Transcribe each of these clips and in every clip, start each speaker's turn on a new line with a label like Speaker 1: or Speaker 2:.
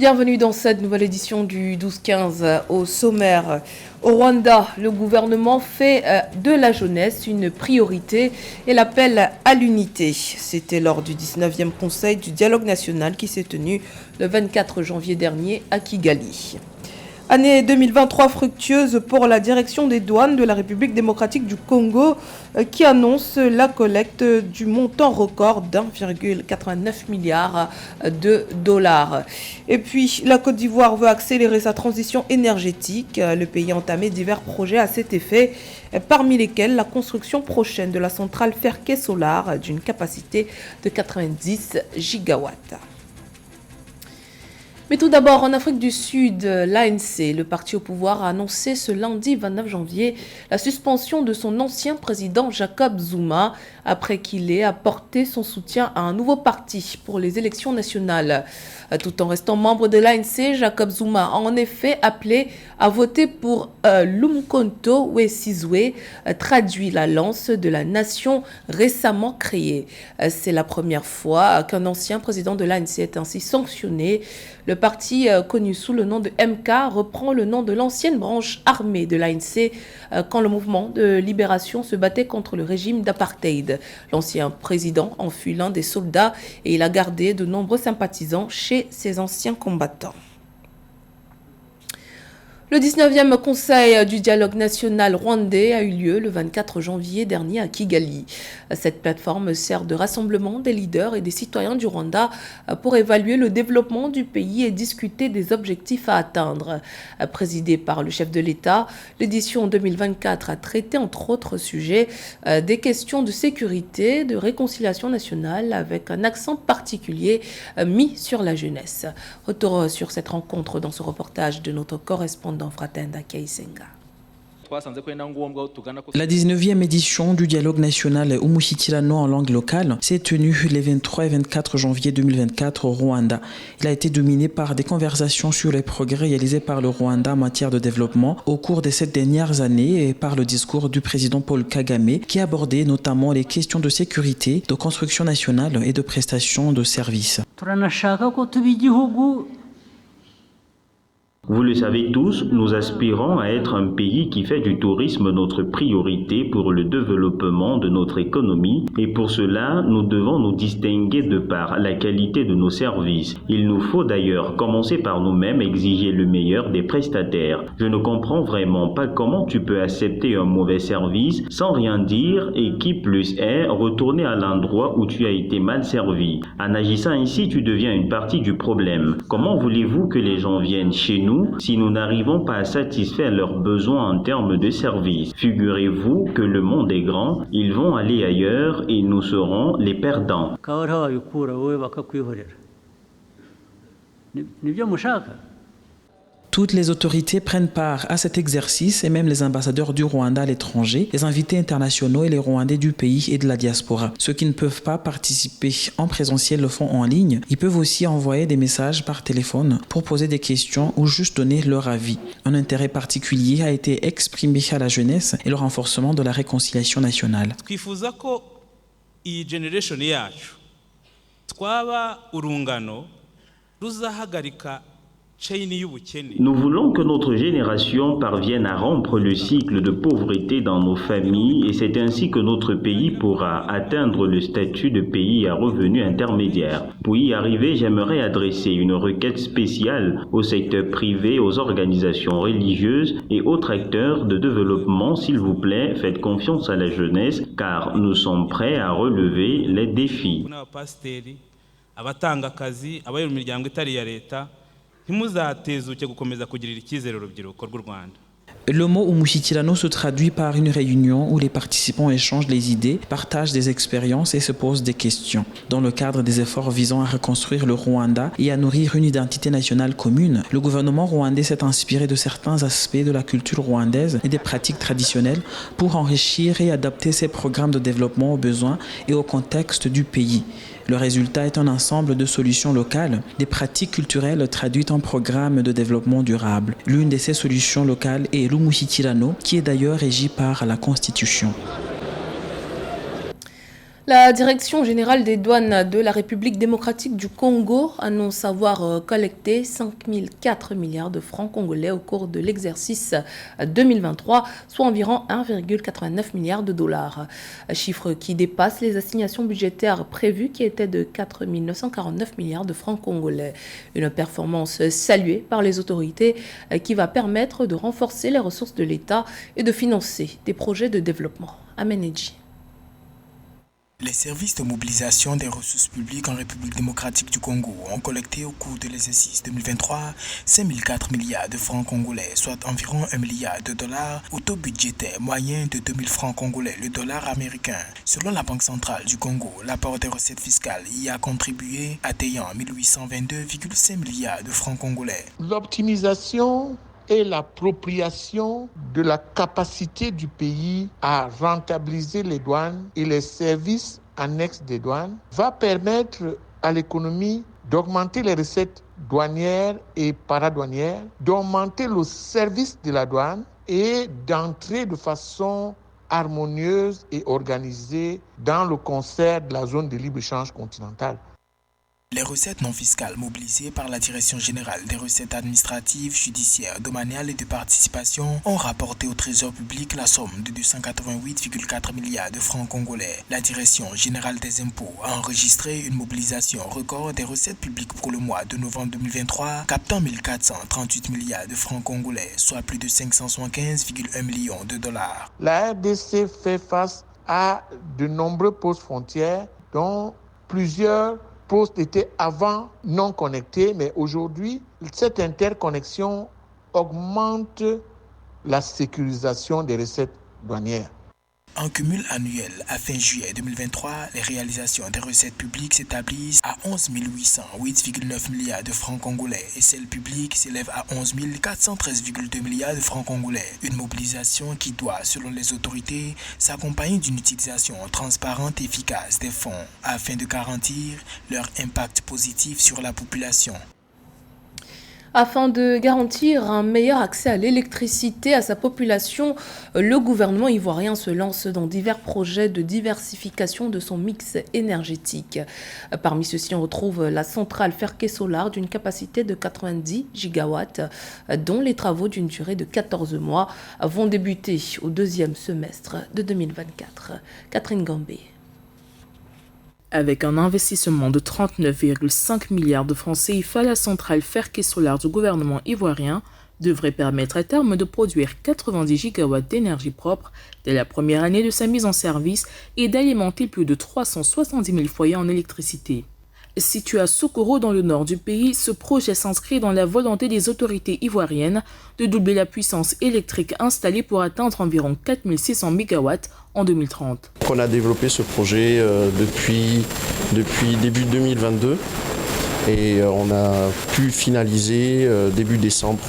Speaker 1: Bienvenue dans cette nouvelle édition du 12-15 au sommaire. Au Rwanda, le gouvernement fait de la jeunesse une priorité et l'appelle à l'unité. C'était lors du 19e Conseil du dialogue national qui s'est tenu le 24 janvier dernier à Kigali. Année 2023 fructueuse pour la direction des douanes de la République démocratique du Congo qui annonce la collecte du montant record d'1,89 milliard de dollars. Et puis, la Côte d'Ivoire veut accélérer sa transition énergétique. Le pays a entamé divers projets à cet effet, parmi lesquels la construction prochaine de la centrale Ferké Solar d'une capacité de 90 gigawatts. Mais tout d'abord, en Afrique du Sud, l'ANC, le parti au pouvoir, a annoncé ce lundi 29 janvier la suspension de son ancien président Jacob Zuma après qu'il ait apporté son soutien à un nouveau parti pour les élections nationales. Tout en restant membre de l'ANC, Jacob Zuma a en effet appelé à voter pour l'Umkhonto we Sizwe, traduit la lance de la nation récemment créée. C'est la première fois qu'un ancien président de l'ANC est ainsi sanctionné. Le parti connu sous le nom de MK reprend le nom de l'ancienne branche armée de l'ANC quand le mouvement de libération se battait contre le régime d'apartheid. L'ancien président en fut l'un des soldats et il a gardé de nombreux sympathisants chez ses anciens combattants. Le 19e Conseil du dialogue national rwandais a eu lieu le 24 janvier dernier à Kigali. Cette plateforme sert de rassemblement des leaders et des citoyens du Rwanda pour évaluer le développement du pays et discuter des objectifs à atteindre. Présidée par le chef de l'État, l'édition 2024 a traité entre autres sujets des questions de sécurité, de réconciliation nationale avec un accent particulier mis sur la jeunesse. Retour sur cette rencontre dans ce reportage de notre correspondant Fratenda Keisenga.
Speaker 2: La 19e édition du dialogue national Umushyikirano en langue locale s'est tenue les 23 et 24 janvier 2024 au Rwanda. Il a été dominé par des conversations sur les progrès réalisés par le Rwanda en matière de développement au cours des 7 dernières années et par le discours du président Paul Kagame qui abordait notamment les questions de sécurité, de construction nationale et de prestation de services.
Speaker 3: Vous le savez tous, nous aspirons à être un pays qui fait du tourisme notre priorité pour le développement de notre économie et pour cela, nous devons nous distinguer de par la qualité de nos services. Il nous faut d'ailleurs commencer par nous-mêmes exiger le meilleur des prestataires. Je ne comprends vraiment pas comment tu peux accepter un mauvais service sans rien dire et qui plus est, retourner à l'endroit où tu as été mal servi. En agissant ainsi, tu deviens une partie du problème. Comment voulez-vous que les gens viennent chez nous si nous n'arrivons pas à satisfaire leurs besoins en termes de services? Figurez-vous que le monde est grand, ils vont aller ailleurs et nous serons les perdants.
Speaker 2: Toutes les autorités prennent part à cet exercice et même les ambassadeurs du Rwanda à l'étranger, les invités internationaux et les Rwandais du pays et de la diaspora. Ceux qui ne peuvent pas participer en présentiel le font en ligne. Ils peuvent aussi envoyer des messages par téléphone pour poser des questions ou juste donner leur avis. Un intérêt particulier a été exprimé à la jeunesse et le renforcement de la réconciliation nationale.
Speaker 3: Nous voulons que notre génération parvienne à rompre le cycle de pauvreté dans nos familles et c'est ainsi que notre pays pourra atteindre le statut de pays à revenu intermédiaire. Pour y arriver, j'aimerais adresser une requête spéciale au secteur privé, aux organisations religieuses et autres acteurs de développement. S'il vous plaît, faites confiance à la jeunesse car nous sommes prêts à relever les défis.
Speaker 2: Le mot Umushyikirano se traduit par une réunion où les participants échangent les idées, partagent des expériences et se posent des questions. Dans le cadre des efforts visant à reconstruire le Rwanda et à nourrir une identité nationale commune, le gouvernement rwandais s'est inspiré de certains aspects de la culture rwandaise et des pratiques traditionnelles pour enrichir et adapter ses programmes de développement aux besoins et au contexte du pays. Le résultat est un ensemble de solutions locales, des pratiques culturelles traduites en programmes de développement durable. L'une de ces solutions locales est l'Umushyikirano, qui est d'ailleurs régie par la Constitution.
Speaker 1: La Direction générale des douanes de la République démocratique du Congo annonce avoir collecté 5,4 milliards de francs congolais au cours de l'exercice 2023, soit environ 1,89 milliard de dollars. Un chiffre qui dépasse les assignations budgétaires prévues qui étaient de 4 949 milliards de francs congolais. Une performance saluée par les autorités qui va permettre de renforcer les ressources de l'État et de financer des projets de développement. Ameneji.
Speaker 4: Les services de mobilisation des ressources publiques en République démocratique du Congo ont collecté au cours de l'exercice 2023 5,4 milliards de francs congolais, soit environ 1 milliard de dollars au taux budgétaire moyen de 2000 francs congolais le dollar américain. Selon la Banque centrale du Congo, l'apport des recettes fiscales y a contribué, atteignant 1822,5 milliards de francs congolais.
Speaker 5: L'optimisation et l'appropriation de la capacité du pays à rentabiliser les douanes et les services annexes des douanes va permettre à l'économie d'augmenter les recettes douanières et paradouanières, d'augmenter le service de la douane et d'entrer de façon harmonieuse et organisée dans le concert de la zone de libre-échange continentale.
Speaker 4: Les recettes non fiscales mobilisées par la Direction générale des recettes administratives, judiciaires, domaniales et de participation ont rapporté au Trésor public la somme de 288,4 milliards de francs congolais. La Direction générale des impôts a enregistré une mobilisation record des recettes publiques pour le mois de novembre 2023, captant 1438 milliards de francs congolais, soit plus de 575,1 millions de dollars.
Speaker 5: La RDC fait face à de nombreux postes frontières, dont plusieurs postes étaient avant non connectés, mais aujourd'hui, cette interconnexion augmente la sécurisation des recettes douanières.
Speaker 4: En cumul annuel, à fin juillet 2023, les réalisations des recettes publiques s'établissent à 11 808,9 milliards de francs congolais et celles publiques s'élèvent à 11 413,2 milliards de francs congolais. Une mobilisation qui doit, selon les autorités, s'accompagner d'une utilisation transparente et efficace des fonds afin de garantir leur impact positif sur la population.
Speaker 1: Afin de garantir un meilleur accès à l'électricité à sa population, le gouvernement ivoirien se lance dans divers projets de diversification de son mix énergétique. Parmi ceux-ci, on retrouve la centrale Ferké Solar d'une capacité de 90 gigawatts, dont les travaux d'une durée de 14 mois vont débuter au deuxième semestre de 2024. Catherine Gambé.
Speaker 6: Avec un investissement de 39,5 milliards de francs CFA, la centrale Ferké Solar du gouvernement ivoirien devrait permettre à terme de produire 90 gigawatts d'énergie propre dès la première année de sa mise en service et d'alimenter plus de 370 000 foyers en électricité. Situé à Sokoro dans le nord du pays, ce projet s'inscrit dans la volonté des autorités ivoiriennes de doubler la puissance électrique installée pour atteindre environ 4 600 MW en 2030.
Speaker 7: On a développé ce projet depuis début 2022 et on a pu finaliser début décembre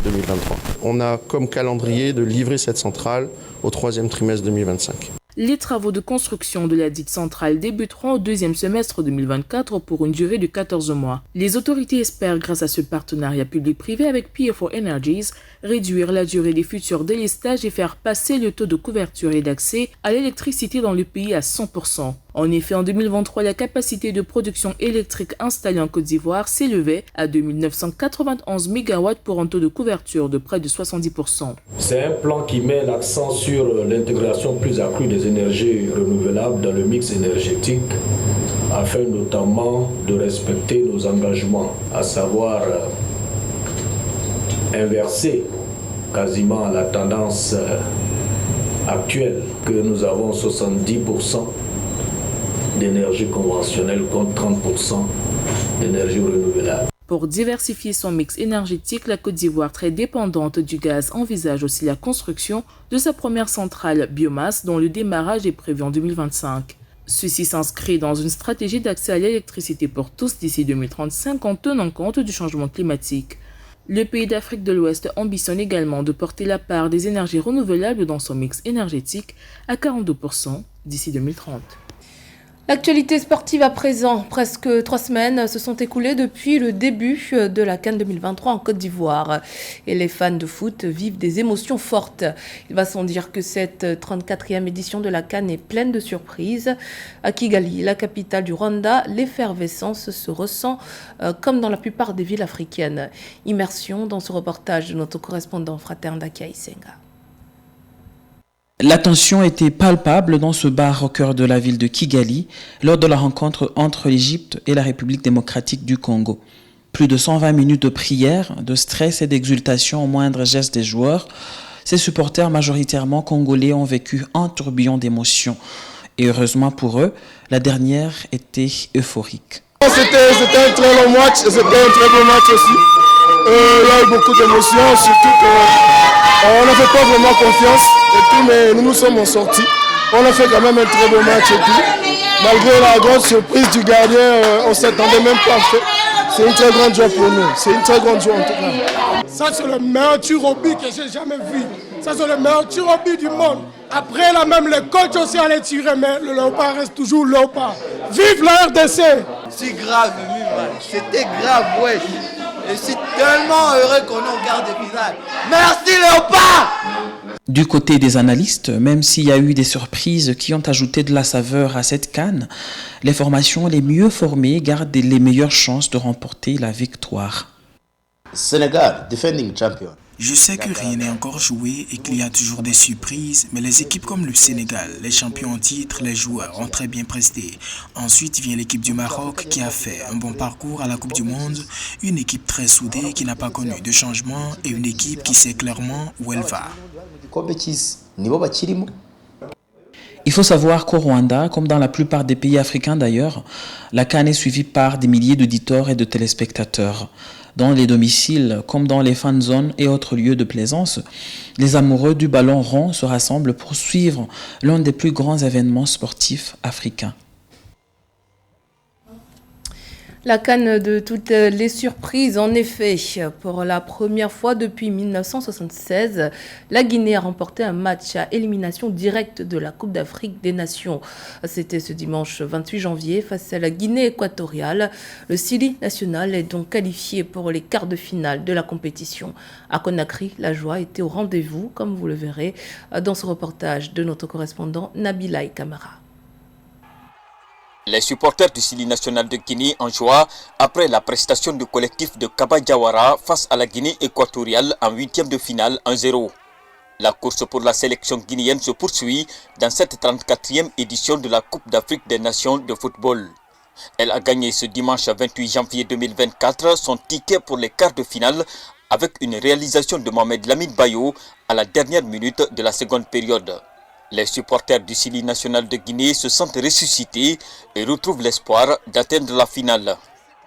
Speaker 7: 2023. On a comme calendrier de livrer cette centrale au troisième trimestre 2025.
Speaker 6: Les travaux de construction de la dite centrale débuteront au deuxième semestre 2024 pour une durée de 14 mois. Les autorités espèrent, grâce à ce partenariat public-privé avec PFO Energies, réduire la durée des futurs délestages et faire passer le taux de couverture et d'accès à l'électricité dans le pays à 100%. En effet, en 2023, la capacité de production électrique installée en Côte d'Ivoire s'élevait à 2 991 MW pour un taux de couverture de près de 70%.
Speaker 8: C'est un plan qui met l'accent sur l'intégration plus accrue des énergies renouvelables dans le mix énergétique afin notamment de respecter nos engagements, à savoir inverser quasiment la tendance actuelle que nous avons 70% d'énergie conventionnelle contre 30% d'énergie renouvelable.
Speaker 6: Pour diversifier son mix énergétique, la Côte d'Ivoire, très dépendante du gaz, envisage aussi la construction de sa première centrale biomasse dont le démarrage est prévu en 2025. Ceci s'inscrit dans une stratégie d'accès à l'électricité pour tous d'ici 2035 en tenant compte du changement climatique. Le pays d'Afrique de l'Ouest ambitionne également de porter la part des énergies renouvelables dans son mix énergétique à 42% d'ici 2030.
Speaker 1: L'actualité sportive à présent, presque 3 semaines se sont écoulées depuis le début de la CAN 2023 en Côte d'Ivoire. Et les fans de foot vivent des émotions fortes. Il va sans dire que cette 34e édition de la CAN est pleine de surprises. À Kigali, la capitale du Rwanda, l'effervescence se ressent comme dans la plupart des villes africaines. Immersion dans ce reportage de notre correspondant Fraterne Dakia Isenga.
Speaker 2: La tension était palpable dans ce bar au cœur de la ville de Kigali lors de la rencontre entre l'Égypte et la République démocratique du Congo. Plus de 120 minutes de prière, de stress et d'exultation au moindre geste des joueurs. Ces supporters majoritairement congolais ont vécu un tourbillon d'émotions. Et heureusement pour eux, la dernière était euphorique.
Speaker 9: C'était un très long match et c'était un très beau match aussi. Il y a eu beaucoup d'émotions, surtout qu'on n'a fait pas vraiment confiance et tout, mais nous nous sommes en sortis. On a fait quand même un très beau match et tout. Malgré la grande surprise du gardien, on ne s'attendait même pas à faire. C'est une très grande joie pour nous. C'est une très grande joie en tout cas.
Speaker 10: Ça c'est le meilleur tir au but que j'ai jamais vu. Ça c'est le meilleur tir au but du monde. Après là même les coachs aussi allaient tirer, mais le léopard reste toujours léopard. Vive la RDC!
Speaker 11: C'est grave, c'était grave, ouais. Je suis tellement heureux qu'on est au quart de finale. Merci léopard!
Speaker 2: Du côté des analystes, même s'il y a eu des surprises qui ont ajouté de la saveur à cette CAN, les formations les mieux formées gardent les meilleures chances de remporter la victoire.
Speaker 12: Sénégal, defending champion.
Speaker 4: Je sais que rien n'est encore joué et qu'il y a toujours des surprises, mais les équipes comme le Sénégal, les champions en titre, les joueurs ont très bien presté. Ensuite vient l'équipe du Maroc qui a fait un bon parcours à la Coupe du Monde, une équipe très soudée qui n'a pas connu de changement et une équipe qui sait clairement où elle va.
Speaker 2: Il faut savoir qu'au Rwanda, comme dans la plupart des pays africains d'ailleurs, la CAN est suivie par des milliers d'auditeurs et de téléspectateurs. Dans les domiciles, comme dans les fan zones et autres lieux de plaisance, les amoureux du ballon rond se rassemblent pour suivre l'un des plus grands événements sportifs africains.
Speaker 1: La CAN de toutes les surprises, en effet. Pour la première fois depuis 1976, la Guinée a remporté un match à élimination directe de la Coupe d'Afrique des Nations. C'était ce dimanche 28 janvier face à la Guinée équatoriale. Le Sili national est donc qualifié pour les quarts de finale de la compétition. À Conakry, la joie était au rendez-vous, comme vous le verrez dans ce reportage de notre correspondant Nabila Kamara.
Speaker 13: Les supporters du Sili national de Guinée en joie après la prestation du collectif de Kaba Diawara face à la Guinée équatoriale en 8e de finale 1-0. La course pour la sélection guinéenne se poursuit dans cette 34e édition de la Coupe d'Afrique des Nations de football. Elle a gagné ce dimanche 28 janvier 2024 son ticket pour les quarts de finale avec une réalisation de Mohamed Lamine Bayo à la dernière minute de la seconde période. Les supporters du Sili national de Guinée se sentent ressuscités et retrouvent l'espoir d'atteindre la finale.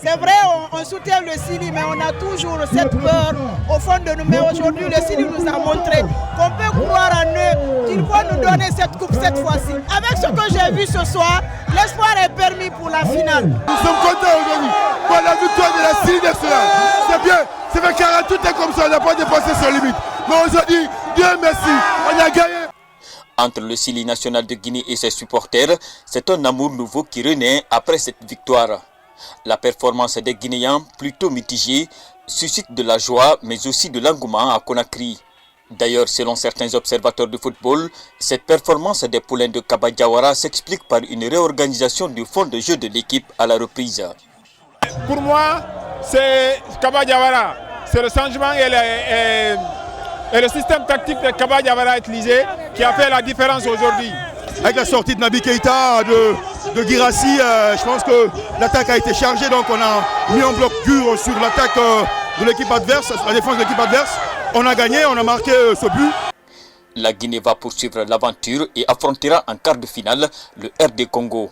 Speaker 14: C'est vrai, on soutient le Sili, mais on a toujours cette peur au fond de nous. Mais aujourd'hui, le Sili nous a montré qu'on peut croire en eux, qu'ils vont nous donner cette coupe cette fois-ci. Avec ce que j'ai vu ce soir, l'espoir est permis pour la finale.
Speaker 9: Nous sommes contents aujourd'hui pour la victoire de la Sili nationale. C'est bien, c'est vrai car tout est comme ça, on n'a pas dépassé ses limites. Mais aujourd'hui, Dieu merci, on a gagné.
Speaker 13: Entre le Sili national de Guinée et ses supporters, c'est un amour nouveau qui renaît après cette victoire. La performance des Guinéens, plutôt mitigée, suscite de la joie mais aussi de l'engouement à Conakry. D'ailleurs, selon certains observateurs du football, cette performance des poulains de Kaba Diawara s'explique par une réorganisation du fond de jeu de l'équipe à la reprise.
Speaker 15: Pour moi, c'est Kaba Diawara. C'est le changement et le système tactique de Kaba Diawara utilisé qui a fait la différence aujourd'hui.
Speaker 9: Avec la sortie de Naby Keïta, de Guirassy, je pense que l'attaque a été chargée, donc on a mis un bloc dur sur l'attaque de l'équipe adverse, la défense de l'équipe adverse. On a gagné, on a marqué ce but.
Speaker 13: La Guinée va poursuivre l'aventure et affrontera en quart de finale le RD Congo.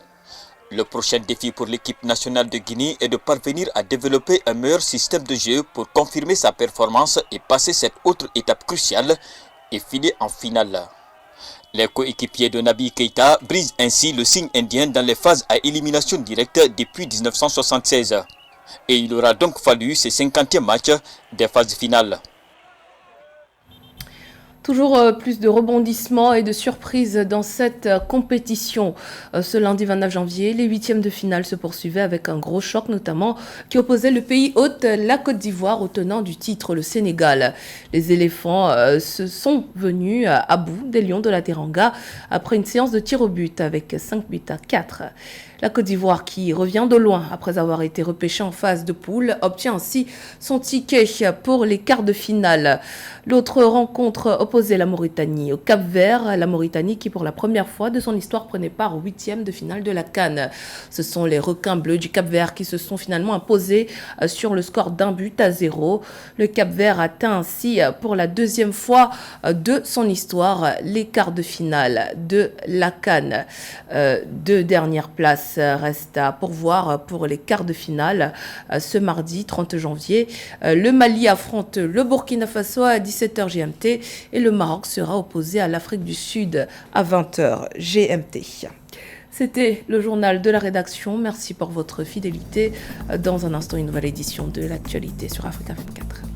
Speaker 13: Le prochain défi pour l'équipe nationale de Guinée est de parvenir à développer un meilleur système de jeu pour confirmer sa performance et passer cette autre étape cruciale et filer en finale. Les coéquipiers de Naby Keïta brisent ainsi le signe indien dans les phases à élimination directe depuis 1976. Et il aura donc fallu ces 50e matchs des phases finales.
Speaker 1: Toujours plus de rebondissements et de surprises dans cette compétition. Ce lundi 29 janvier, les huitièmes de finale se poursuivaient avec un gros choc notamment qui opposait le pays hôte, la Côte d'Ivoire, au tenant du titre, le Sénégal. Les éléphants se sont venus à bout des Lions de la Teranga après une séance de tir au but avec 5-4. La Côte d'Ivoire, qui revient de loin après avoir été repêchée en phase de poule, obtient ainsi son ticket pour les quarts de finale. L'autre rencontre opposait la Mauritanie au Cap-Vert. La Mauritanie qui, pour la première fois de son histoire, prenait part aux huitièmes de finale de la CAN. Ce sont les requins bleus du Cap-Vert qui se sont finalement imposés sur le score d'1-0. Le Cap-Vert atteint ainsi pour la deuxième fois de son histoire les quarts de finale de la CAN. Deux dernières places restent à pourvoir pour les quarts de finale. Ce mardi 30 janvier, le Mali affronte le Burkina Faso à 17h GMT et le Maroc sera opposé à l'Afrique du Sud à 20h GMT. C'était le journal de la rédaction. Merci pour votre fidélité. Dans un instant, une nouvelle édition de l'actualité sur Africa 24.